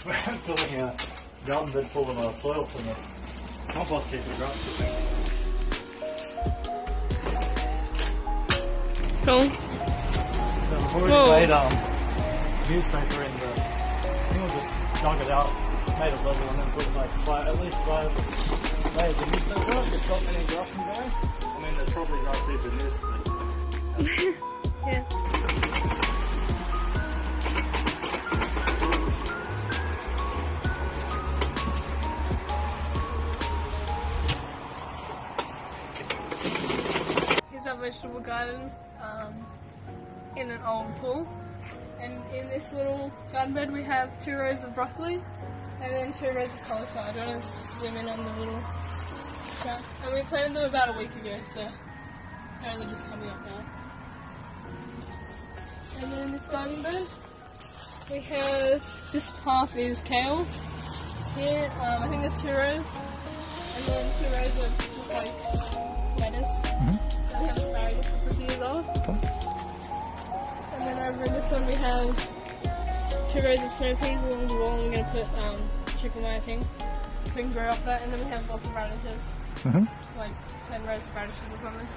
We're filling a garden bed full of soil from the compost heap of grass clippings. Cool. So we've already made newspaper in the... I think we'll just dug it out, made it level, and then put like at least 5 layers of newspaper to stop any grass from going. I mean, there's probably grass seeds in this, but... Yeah. Here's our vegetable garden in an old pool, and in this little garden bed we have 2 rows of broccoli and then 2 rows of cauliflower. Do you want to zoom in on the little plants? And we planted them about a week ago, so they're only just coming up now. And then in this garden bed we have, this half is kale. Here I think there's 2 rows, and then 2 rows of just like lettuce. And we have asparagus that's a few years old. Okay. And then over in this one we have 2 rows of snow peas along the wall, and we're going to put chicken-wire thing so we can grow up that. And then we have lots of radishes, like 10 rows of radishes or something.